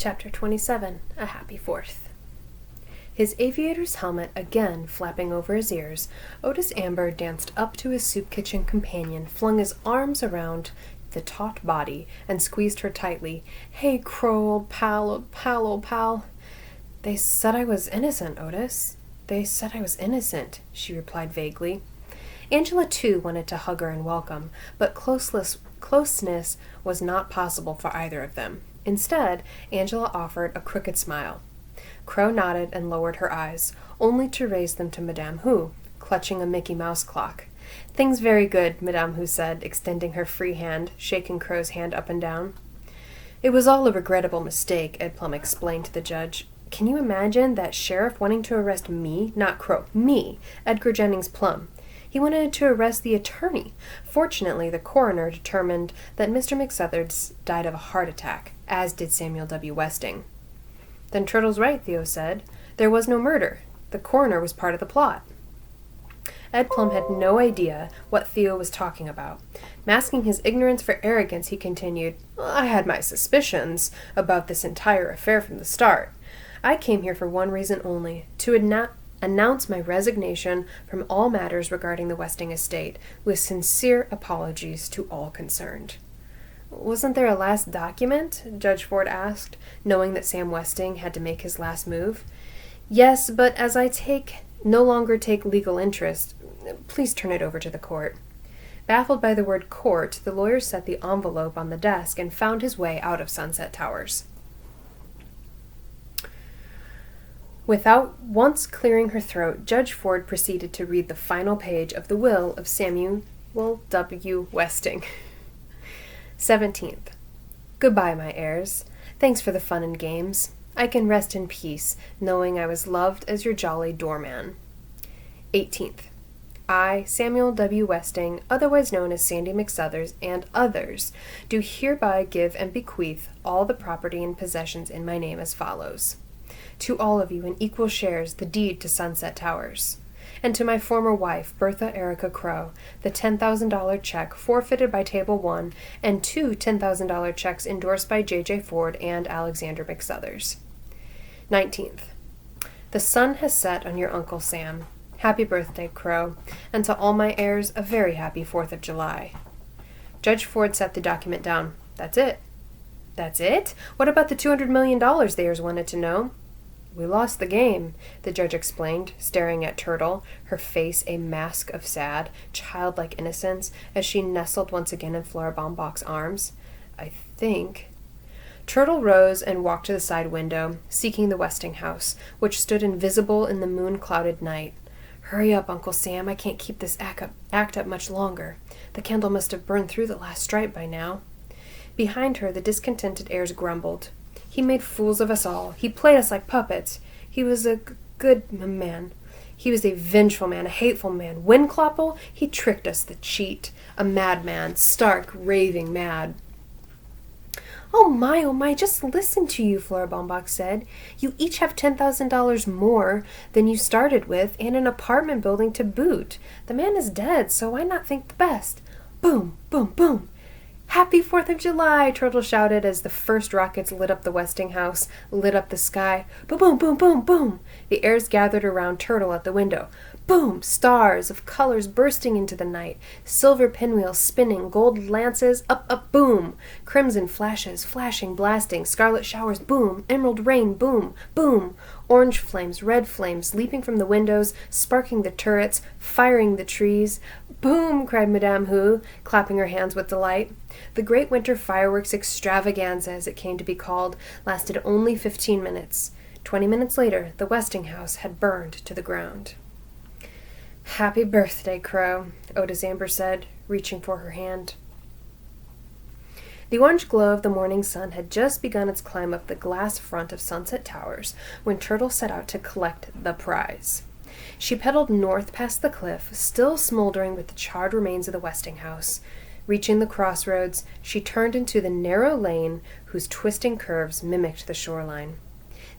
Chapter 27, A Happy Fourth. His aviator's helmet again flapping over his ears, Otis Amber danced up to his soup kitchen companion, flung his arms around the taut body, and squeezed her tightly. "Hey, Crow, old pal, old pal, old pal." "They said I was innocent, Otis. They said I was innocent," she replied vaguely. Angela, too, wanted to hug her and welcome, but closeness was not possible for either of them. Instead, Angela offered a crooked smile. Crow nodded and lowered her eyes, only to raise them to Madame Hu, clutching a Mickey Mouse clock. "Things very good," Madame Hu said, extending her free hand, shaking Crow's hand up and down. "It was all a regrettable mistake," Ed Plum explained to the judge. "Can you imagine that sheriff wanting to arrest me, not Crow, me, Edgar Jennings Plum? He wanted to arrest the attorney. Fortunately, the coroner determined that Mr. McSuthers died of a heart attack, as did Samuel W. Westing." "Then Turtle's right," Theo said. "There was no murder. The coroner was part of the plot." Ed Plum had no idea what Theo was talking about. Masking his ignorance for arrogance, he continued, "I had my suspicions about this entire affair from the start. I came here for one reason only, to announce my resignation from all matters regarding the Westing estate, with sincere apologies to all concerned." "Wasn't there a last document?" Judge Ford asked, knowing that Sam Westing had to make his last move. "Yes, but as I no longer take legal interest, please turn it over to the court." Baffled by the word court, the lawyer set the envelope on the desk and found his way out of Sunset Towers. Without once clearing her throat, Judge Ford proceeded to read the final page of the will of Samuel W. Westing. 17th. "Goodbye, my heirs. Thanks for the fun and games. I can rest in peace, knowing I was loved as your jolly doorman. 18th. I, Samuel W. Westing, otherwise known as Sandy McSuthers, and others, do hereby give and bequeath all the property and possessions in my name as follows. To all of you in equal shares the deed to Sunset Towers, and to my former wife, Bertha Erica Crow, the $10,000 check forfeited by Table 1, and two $10,000 checks endorsed by J.J. Ford and Alexander McSuthers. 19th. The sun has set on your Uncle Sam. Happy birthday, Crow, and to all my heirs, a very happy 4th of July. Judge Ford set the document down. "That's it." "That's it? What about the $200 million?" the heirs wanted to know. "We lost the game," the judge explained, staring at Turtle, her face a mask of sad, childlike innocence, as she nestled once again in Flora Baumbach's arms. "I think—" Turtle rose and walked to the side window, seeking the Westing house, which stood invisible in the moon-clouded night. "Hurry up, Uncle Sam. I can't keep this act up much longer. The candle must have burned through the last stripe by now." Behind her, the discontented heirs grumbled. "He made fools of us all. He played us like puppets. He was a good man. He was a vengeful man, a hateful man. Windclopple? He tricked us, the cheat. A madman, stark, raving mad." Oh my, just listen to you," Flora Baumbach said. "You each have $10,000 more than you started with, and an apartment building to boot. The man is dead, so why not think the best?" Boom, boom, boom. "Happy 4th of July!" Turtle shouted as the first rockets lit up the Westing house, lit up the sky. Boom, boom, boom, boom, boom. The heirs gathered around Turtle at the window. Boom! Stars of colors bursting into the night, silver pinwheels spinning, gold lances, up, boom! Crimson flashes, flashing, blasting, scarlet showers, boom! Emerald rain, boom, boom! Orange flames, red flames, leaping from the windows, sparking the turrets, firing the trees. "Boom!" cried Madame Hu, clapping her hands with delight. The great winter fireworks extravaganza, as it came to be called, lasted only 15 minutes. 20 minutes later, the Westing house had burned to the ground. "Happy birthday, Crow," Otis Amber said, reaching for her hand. The orange glow of the morning sun had just begun its climb up the glass front of Sunset Towers when Turtle set out to collect the prize. She pedaled north past the cliff, still smoldering with the charred remains of the Westing house. Reaching the crossroads, she turned into the narrow lane whose twisting curves mimicked the shoreline.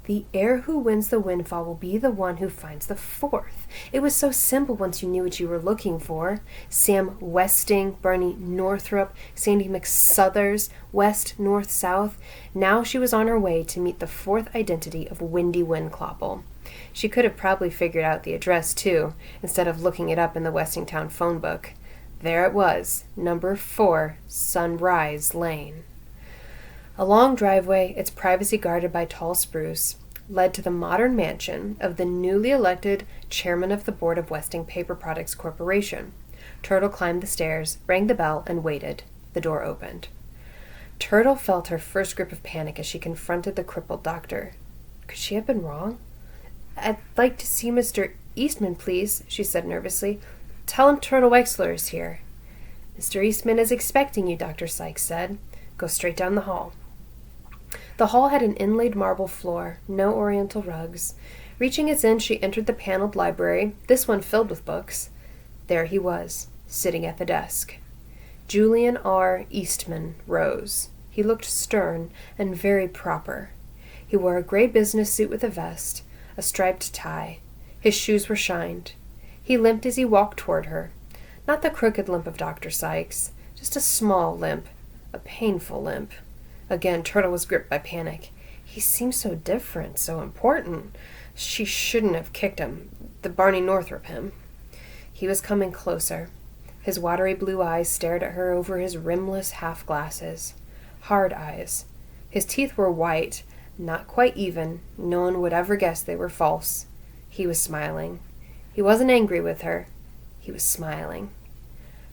The heir who wins the windfall will be the one who finds the fourth. It was so simple once you knew what you were looking for. Sam Westing, Barney Northrop, Sandy McSuthers, west, north, south. Now she was on her way to meet the fourth identity of Windy Windclopple. She could have probably figured out the address, too, instead of looking it up in the Westingtown phone book. There it was, number 4, Sunrise Lane. A long driveway, its privacy guarded by tall spruce, led to the modern mansion of the newly elected chairman of the board of Westing Paper Products Corporation. Turtle climbed the stairs, rang the bell, and waited. The door opened. Turtle felt her first grip of panic as she confronted the crippled doctor. Could she have been wrong? "I'd like to see Mr. Eastman, please," she said nervously. "Tell him Turtle Wexler is here." "Mr. Eastman is expecting you," Dr. Sykes said. "Go straight down the hall." The hall had an inlaid marble floor, no oriental rugs. Reaching its end, she entered the paneled library, this one filled with books. There he was, sitting at the desk. Julian R. Eastman rose. He looked stern and very proper. He wore a gray business suit with a vest, a striped tie. His shoes were shined. He limped as he walked toward her. Not the crooked limp of Dr. Sykes, just a small limp, a painful limp. Again, Turtle was gripped by panic. He seemed so different, so important. She shouldn't have kicked him, the Barney Northrop him. He was coming closer. His watery blue eyes stared at her over his rimless half-glasses. Hard eyes. His teeth were white, not quite even. No one would ever guess they were false. He was smiling. He wasn't angry with her. He was smiling.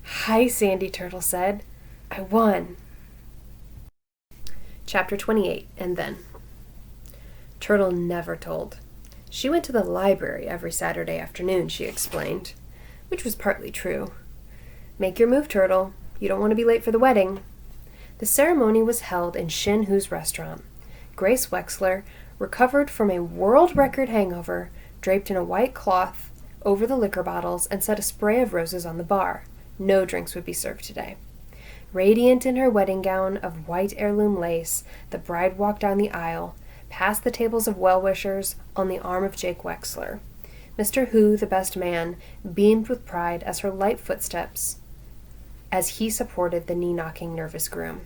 "Hi, Sandy," Turtle said. "I won." Chapter 28, and then. Turtle never told. She went to the library every Saturday afternoon, she explained, which was partly true. "Make your move, Turtle. You don't want to be late for the wedding." The ceremony was held in Shin Hoo's restaurant. Grace Wexler, recovered from a world record hangover, draped in a white cloth over the liquor bottles and set a spray of roses on the bar. No drinks would be served today. Radiant in her wedding gown of white heirloom lace, the bride walked down the aisle, past the tables of well-wishers, on the arm of Jake Wexler. Mr. Hoo, the best man, beamed with pride as her light footsteps, as he supported the knee-knocking nervous groom.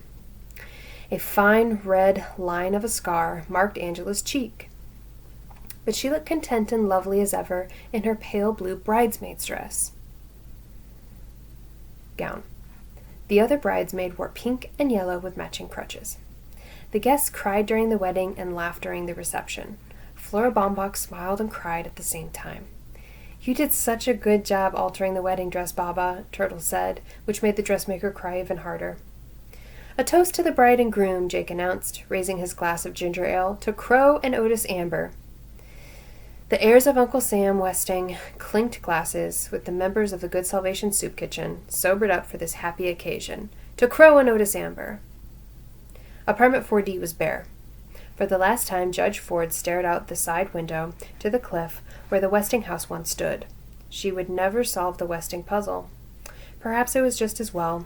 A fine red line of a scar marked Angela's cheek, but she looked content and lovely as ever in her pale blue bridesmaid's dress. Gown. The other bridesmaid wore pink and yellow with matching crutches. The guests cried during the wedding and laughed during the reception. Flora Baumbach smiled and cried at the same time. "You did such a good job altering the wedding dress, Baba," Turtle said, which made the dressmaker cry even harder. "A toast to the bride and groom," Jake announced, raising his glass of ginger ale, "to Crow and Otis Amber." The heirs of Uncle Sam Westing clinked glasses with the members of the Good Salvation Soup Kitchen, sobered up for this happy occasion. "To Crow and Otis Amber." Apartment 4D was bare. For the last time, Judge Ford stared out the side window to the cliff where the Westing house once stood. She would never solve the Westing puzzle. Perhaps it was just as well.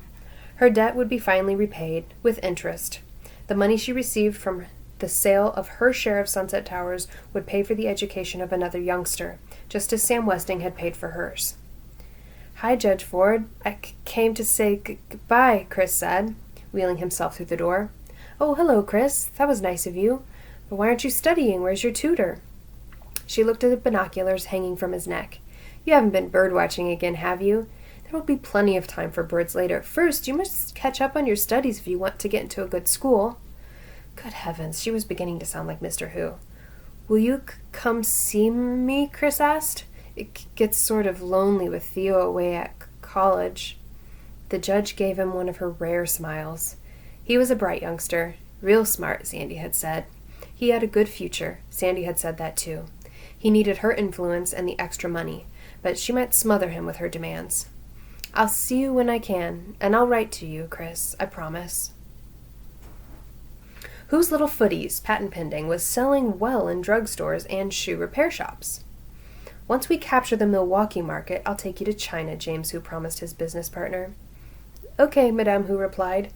Her debt would be finally repaid, with interest. The money she received from the sale of her share of Sunset Towers would pay for the education of another youngster, just as Sam Westing had paid for hers. "Hi, Judge Ford. I came to say goodbye," Chris said, wheeling himself through the door. "Oh, hello, Chris. That was nice of you. But why aren't you studying? Where's your tutor?" She looked at the binoculars hanging from his neck. "You haven't been bird-watching again, have you? There will be plenty of time for birds later. First, you must catch up on your studies if you want to get into a good school." Good heavens, she was beginning to sound like Mr. Who. "Will you come see me?" Chris asked. "It gets sort of lonely with Theo away at college." The judge gave him one of her rare smiles. He was a bright youngster, real smart, Sandy had said. He had a good future, Sandy had said that too. He needed her influence and the extra money, but she might smother him with her demands. "I'll see you when I can, and I'll write to you, Chris, I promise." Whose Little Footies, patent pending, was selling well in drugstores and shoe repair shops. "Once we capture the Milwaukee market, I'll take you to China," James Who promised his business partner. "Okay," Madame Who replied.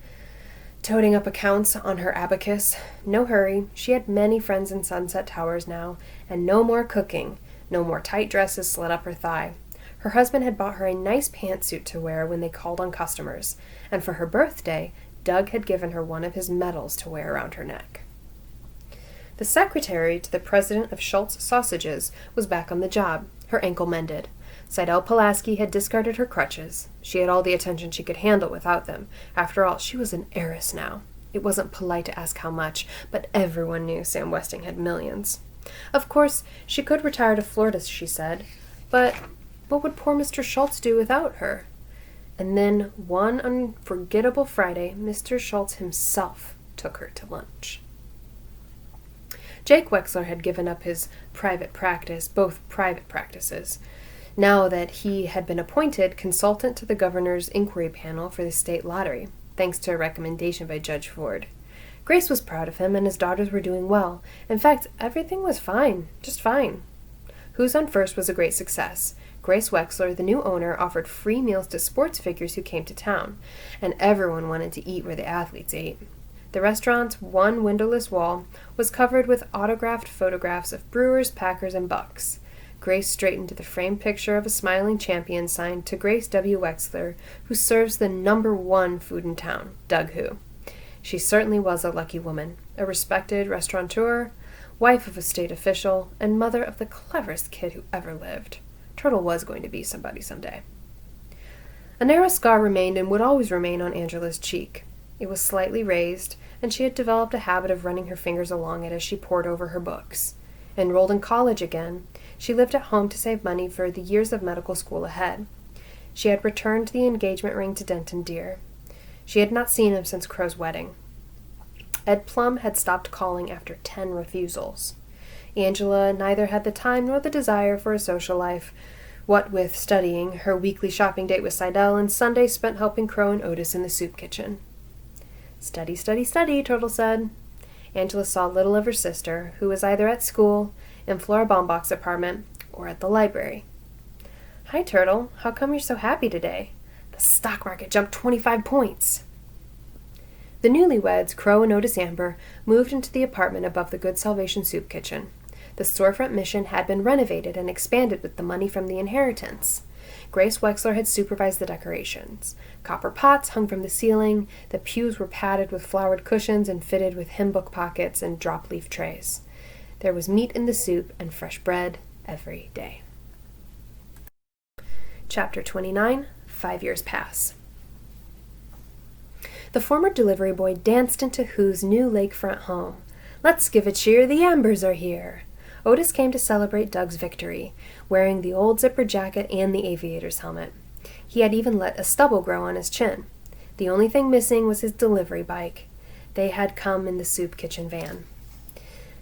toting up accounts on her abacus. No hurry, she had many friends in Sunset Towers now, and no more cooking, no more tight dresses slit up her thigh. Her husband had bought her a nice pantsuit to wear when they called on customers, and for her birthday, Doug had given her one of his medals to wear around her neck. The secretary to the president of Schultz Sausages was back on the job, her ankle mended. Seidel Pulaski had discarded her crutches. She had all the attention she could handle without them. After all, she was an heiress now. It wasn't polite to ask how much, but everyone knew Sam Westing had millions. Of course, she could retire to Florida, she said, but what would poor Mr. Schultz do without her? And then, one unforgettable Friday, Mr. Schultz himself took her to lunch. Jake Wexler had given up his private practice, both private practices, now that he had been appointed consultant to the governor's inquiry panel for the state lottery, thanks to a recommendation by Judge Ford. Grace was proud of him, and his daughters were doing well. In fact, everything was fine, just fine. Who's on First was a great success. Grace Wexler, the new owner, offered free meals to sports figures who came to town, and everyone wanted to eat where the athletes ate. The restaurant's one windowless wall was covered with autographed photographs of Brewers, Packers, and Bucks. Grace straightened the framed picture of a smiling champion signed to Grace W. Wexler, who serves the #1 food in town, Doug Who. She certainly was a lucky woman, a respected restaurateur, wife of a state official, and mother of the cleverest kid who ever lived. Turtle was going to be somebody someday. A narrow scar remained and would always remain on Angela's cheek. It was slightly raised, and she had developed a habit of running her fingers along it as she pored over her books. Enrolled in college again, she lived at home to save money for the years of medical school ahead. She had returned the engagement ring to Denton Deer. She had not seen him since Crow's wedding. Ed Plum had stopped calling after 10 refusals. Angela neither had the time nor the desire for a social life, what with studying, her weekly shopping date with Seidel, and Sundays spent helping Crow and Otis in the soup kitchen. Study, study, study, Turtle said. Angela saw little of her sister, who was either at school, in Flora Baumbach's apartment, or at the library. Hi, Turtle. How come you're so happy today? The stock market jumped 25 points. The newlyweds, Crow and Otis Amber, moved into the apartment above the Good Salvation soup kitchen. The storefront mission had been renovated and expanded with the money from the inheritance. Grace Wexler had supervised the decorations. Copper pots hung from the ceiling, the pews were padded with flowered cushions and fitted with hymn book pockets and drop-leaf trays. There was meat in the soup and fresh bread every day. Chapter 29, 5 Years Pass. The former delivery boy danced into Who's new lakefront home. Let's give a cheer, the Ambers are here. Otis came to celebrate Doug's victory, wearing the old zipper jacket and the aviator's helmet. He had even let a stubble grow on his chin. The only thing missing was his delivery bike. They had come in the soup kitchen van.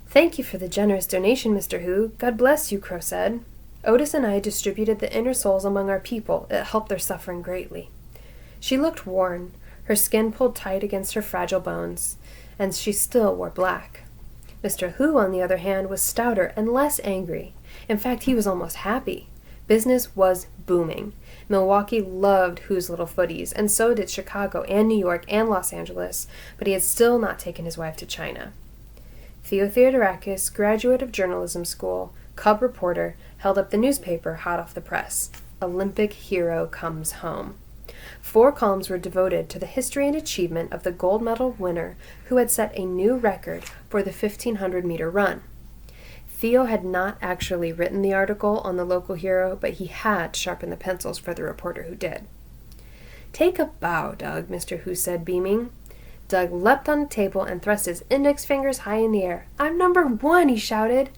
Thank you for the generous donation, Mr. Who. God bless you, Crow said. Otis and I distributed the inner souls among our people. It helped their suffering greatly. She looked worn, her skin pulled tight against her fragile bones, and she still wore black. Mr. Who, on the other hand, was stouter and less angry. In fact, he was almost happy. Business was booming. Milwaukee loved Who's little footies, and so did Chicago and New York and Los Angeles, but he had still not taken his wife to China. Theo Theodorakis, graduate of journalism school, cub reporter, held up the newspaper hot off the press. Olympic hero comes home. 4 columns were devoted to the history and achievement of the gold medal winner who had set a new record for the 1,500-meter run. Theo had not actually written the article on the local hero, but he had sharpened the pencils for the reporter who did. Take a bow, Doug, Mr. Who said, beaming. Doug leapt on the table and thrust his index fingers high in the air. I'm #1, he shouted.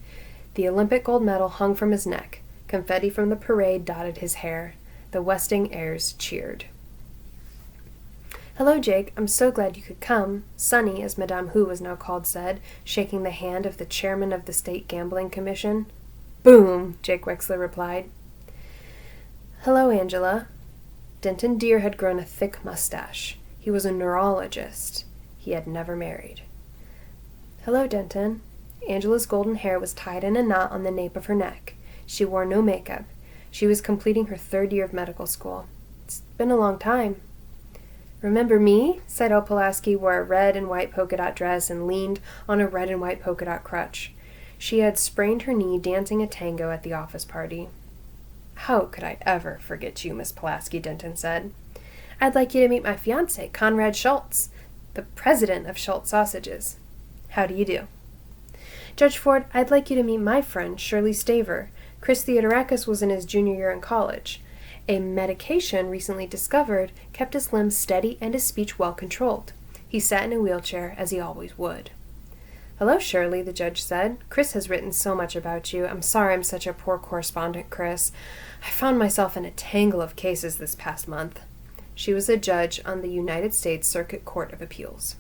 The Olympic gold medal hung from his neck. Confetti from the parade dotted his hair. The Westing heirs cheered. Hello, Jake. I'm so glad you could come, Sonny, as Madame Who was now called, said, shaking the hand of the chairman of the State Gambling Commission. Boom, Jake Wexler replied. Hello, Angela. Denton Deer had grown a thick mustache. He was a neurologist. He had never married. Hello, Denton. Angela's golden hair was tied in a knot on the nape of her neck. She wore no makeup. She was completing her 3rd year of medical school. It's been a long time. Remember me? Seidel Pulaski wore a red and white polka dot dress and leaned on a red and white polka dot crutch. She had sprained her knee dancing a tango at the office party. How could I ever forget you, Miss Pulaski, Denton said. I'd like you to meet my fiancé, Conrad Schultz, the president of Schultz Sausages. How do you do? Judge Ford, I'd like you to meet my friend, Shirley Staver. Chris Theodorakis was in his junior year in college. A medication recently discovered kept his limbs steady and his speech well controlled. He sat in a wheelchair, as he always would. Hello, Shirley, the judge said. Chris has written so much about you. I'm sorry I'm such a poor correspondent, Chris. I found myself in a tangle of cases this past month. She was a judge on the United States Circuit Court of Appeals.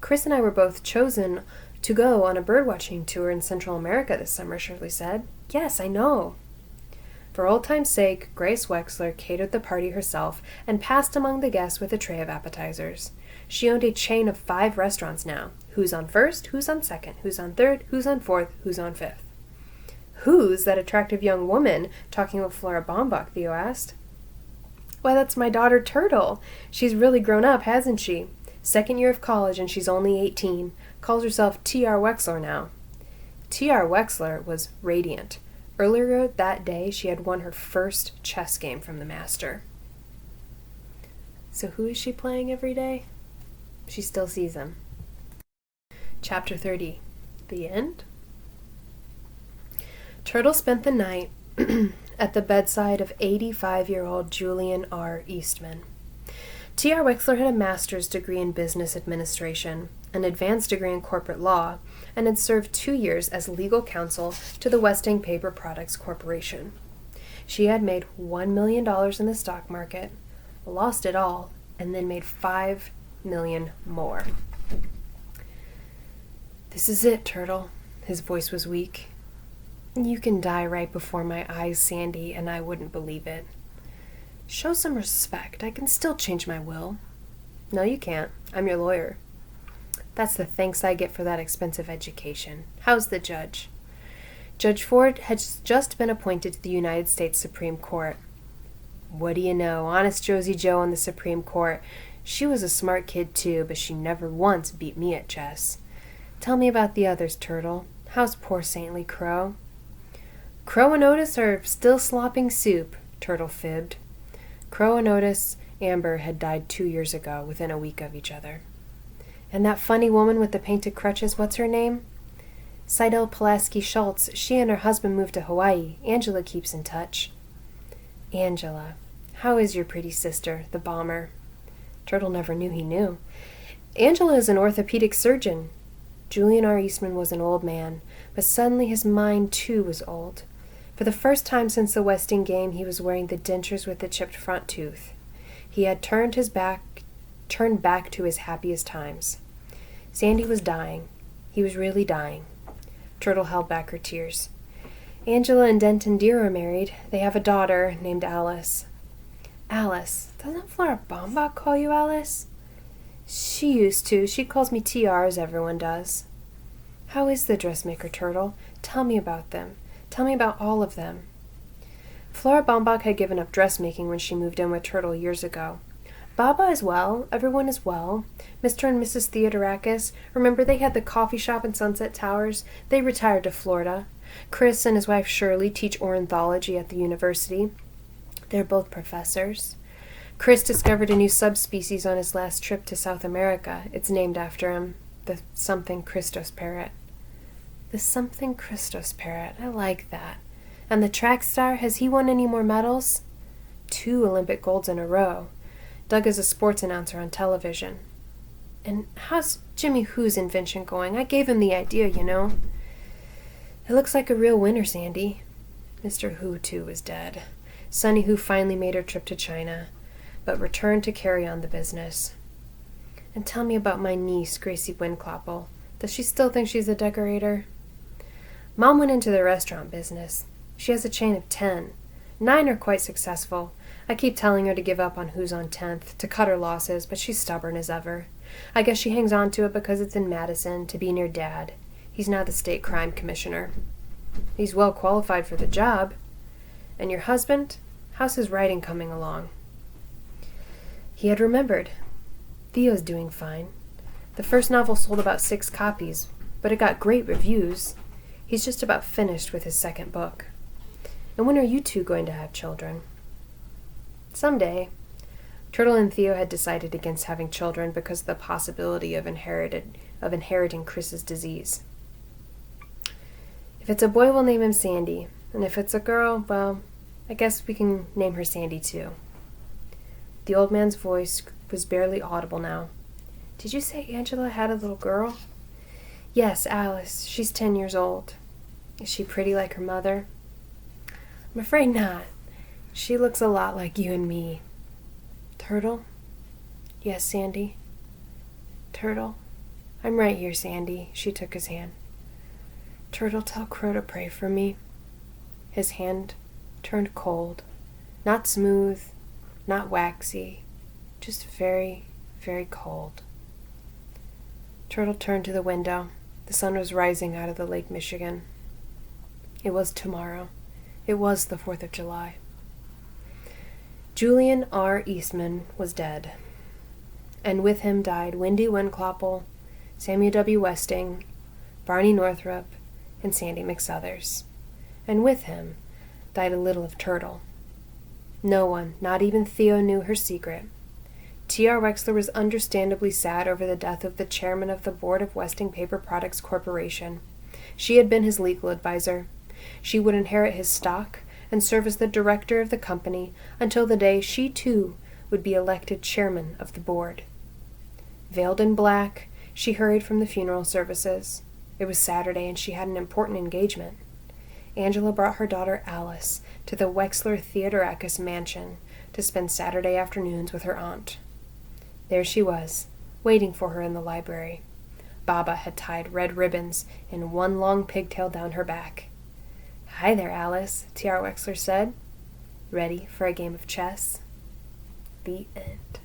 Chris and I were both chosen to go on a birdwatching tour in Central America this summer, Shirley said. Yes, I know. For old time's sake, Grace Wexler catered the party herself and passed among the guests with a tray of appetizers. She owned a chain of 5 restaurants now. Who's on first? Who's on second? Who's on third? Who's on fourth? Who's on fifth? Who's that attractive young woman talking with Flora Baumbach? Theo asked. Why, that's my daughter Turtle. She's really grown up, hasn't she? 2nd year of college and she's only 18. Calls herself T.R. Wexler now. T.R. Wexler was radiant. Earlier that day, she had won her first chess game from the master. So who is she playing every day? She still sees him. Chapter 30. The end? Turtle spent the night at the bedside of 85-year-old Julian R. Eastman. T.R. Wexler had a master's degree in business administration, an advanced degree in corporate law, and had served 2 years as legal counsel to the Westing Paper Products Corporation. She had made $1 million in the stock market, lost it all, and then made $5 million more. This is it, Turtle. His voice was weak. You can die right before my eyes, Sandy, and I wouldn't believe it. Show some respect. I can still change my will. No, you can't. I'm your lawyer. That's the thanks I get for that expensive education. How's the judge? Judge Ford has just been appointed to the United States Supreme Court. What do you know? Honest Josie Joe on the Supreme Court. She was a smart kid too, but she never once beat me at chess. Tell me about the others, Turtle. How's poor saintly Crow? Crow and Otis are still slopping soup, Turtle fibbed. Crow and Otis Amber had died 2 years ago, within a week of each other. And that funny woman with the painted crutches, what's her name? Seidel Pulaski Schultz. She and her husband moved to Hawaii. Angela keeps in touch. Angela. How is your pretty sister, the bomber? Turtle never knew he knew. Angela is an orthopedic surgeon. Julian R. Eastman was an old man, but suddenly his mind, too, was old. For the first time since the Westing game, he was wearing the dentures with the chipped front tooth. He had turned back to his happiest times. Sandy was dying. He was really dying. Turtle held back her tears. Angela and Denton Deere are married. They have a daughter named Alice. Alice? Doesn't Flora Baumbach call you Alice? She used to. She calls me TR, as everyone does. How is the dressmaker, Turtle? Tell me about them. Tell me about all of them. Flora Baumbach had given up dressmaking when she moved in with Turtle years ago. Baba is well. Everyone is well. Mr. and Mrs. Theodorakis. Remember they had the coffee shop in Sunset Towers? They retired to Florida. Chris and his wife Shirley teach ornithology at the university. They're both professors. Chris discovered a new subspecies on his last trip to South America. It's named after him, the something Christos parrot. The something Christos parrot. I like that. And the track star, has he won any more medals? 2 Olympic golds in a row. Doug is a sports announcer on television. And how's Jimmy Who's invention going? I gave him the idea, you know. It looks like a real winner, Sandy. Mr. Who, too, is dead. Sonny Who finally made her trip to China, but returned to carry on the business. And tell me about my niece, Gracie Winclopple. Does she still think she's a decorator? Mom went into the restaurant business. She has a chain of 10. 9 are quite successful. I keep telling her to give up on Who's on 10th, to cut her losses, but she's stubborn as ever. I guess she hangs on to it because it's in Madison, to be near Dad. He's now the state crime commissioner. He's well qualified for the job. And your husband? How's his writing coming along? He had remembered. Theo's doing fine. The first novel sold about 6 copies, but it got great reviews. He's just about finished with his second book. And when are you two going to have children? Someday. Turtle and Theo had decided against having children because of the possibility of inheriting Chris's disease. If it's a boy, we'll name him Sandy. And if it's a girl, well, I guess we can name her Sandy too. The old man's voice was barely audible now. Did you say Angela had a little girl? Yes, Alice. She's 10 years old. Is she pretty like her mother? I'm afraid not. She looks a lot like you and me. Turtle? Yes, Sandy. Turtle? I'm right here, Sandy. She took his hand. Turtle, tell Crow to pray for me. His hand turned cold. Not smooth, not waxy, just very, very cold. Turtle turned to the window. The sun was rising out of the Lake Michigan. It was tomorrow. It was the 4th of July. Julian R. Eastman was dead, and with him died Wendy Winclopple, Samuel W. Westing, Barney Northrup, and Sandy McSuthers. And with him died a little of Turtle. No one, not even Theo, knew her secret. T.R. Wexler was understandably sad over the death of the chairman of the board of Westing Paper Products Corporation. She had been his legal advisor. She would inherit his stock and serve as the director of the company until the day she too would be elected chairman of the board. Veiled in black, she hurried from the funeral services. It was Saturday and she had an important engagement. Angela brought her daughter Alice to the Wexler Theodorakis mansion to spend Saturday afternoons with her aunt. There she was, waiting for her in the library. Baba had tied red ribbons in one long pigtail down her back. Hi there, Alice, T.R. Wexler said. Ready for a game of chess? The end.